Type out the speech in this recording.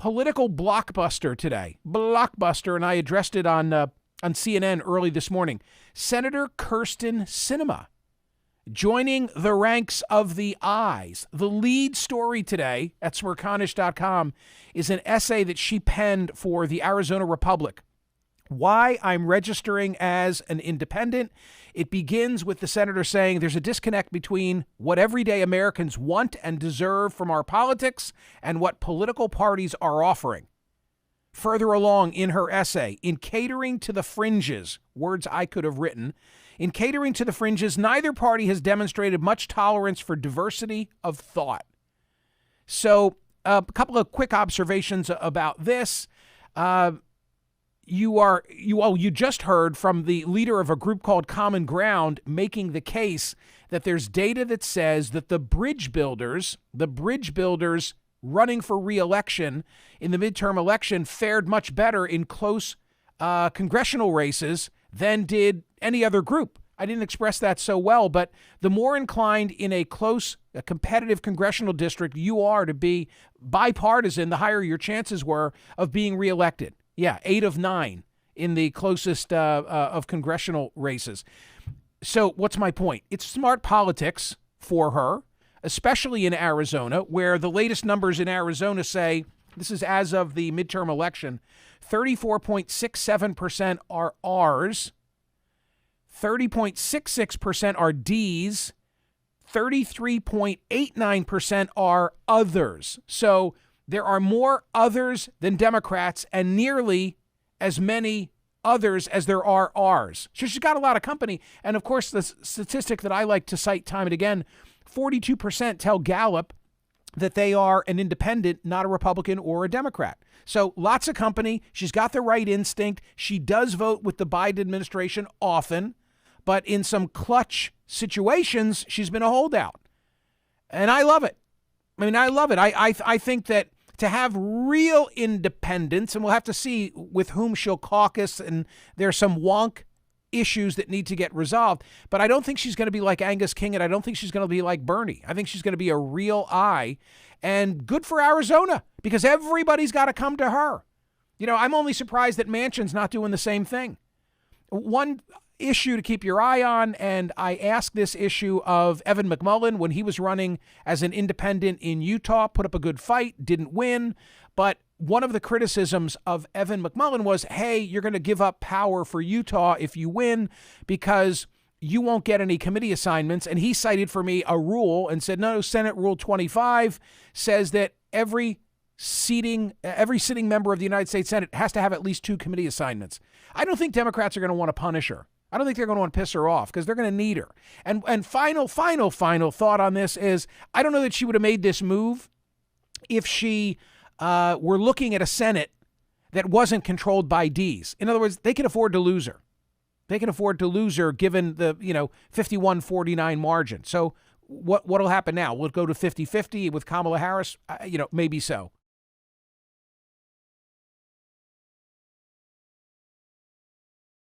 political blockbuster today. Blockbuster, and I addressed it on CNN early this morning. Senator Kyrsten Sinema joining the ranks of the ayes. The lead story today at Smerconish.com is an essay that she penned for the Arizona Republic. Why I'm registering as an independent. It begins with the senator saying there's a disconnect between what everyday Americans want and deserve from our politics and what political parties are offering. Further along in her essay, in catering to the fringes, words I could have written, in catering to the fringes, neither party has demonstrated much tolerance for diversity of thought. So a couple of quick observations about this. You just heard from the leader of a group called Common Ground making the case that there's data that says that the bridge builders running for re-election in the midterm election fared much better in close congressional races than did any other group. I didn't express that so well, but the more inclined in a competitive congressional district you are to be bipartisan, the higher your chances were of being reelected. Yeah, 8 of 9 in the closest of congressional races. So what's my point? It's smart politics for her, especially in Arizona, where the latest numbers in Arizona say, this is as of the midterm election, 34.67% are R's, 30.66% are D's, 33.89% are others. So there are more others than Democrats and nearly as many others as there are R's. So she's got a lot of company. And of course, the statistic that I like to cite time and again, 42% tell Gallup that they are an independent, not a Republican or a Democrat. So lots of company. She's got the right instinct. She does vote with the Biden administration often, but in some clutch situations, she's been a holdout. And I love it. I think that to have real independence, and we'll have to see with whom she'll caucus, and there's some wonk issues that need to get resolved, but I don't think she's going to be like Angus King, and I don't think she's going to be like Bernie. I think she's going to be a real eye, and good for Arizona, because everybody's got to come to her. You know, I'm only surprised that Manchin's not doing the same thing. One issue to keep your eye on, and I asked this issue of Evan McMullin when he was running as an independent in Utah, put up a good fight, didn't win, but one of the criticisms of Evan McMullin was, hey, you're going to give up power for Utah if you win because you won't get any committee assignments. And he cited for me a rule and said, no, Senate Rule 25 says that every sitting member of the United States Senate has to have at least 2 committee assignments. I don't think Democrats are going to want to punish her. I don't think they're going to want to piss her off because they're going to need her. And final thought on this is, I don't know that she would have made this move if she were looking at a Senate that wasn't controlled by D's. In other words, they can afford to lose her. They can afford to lose her given the 51-49 margin. So what'll happen now? Will it go to 50-50 with Kamala Harris? Maybe so.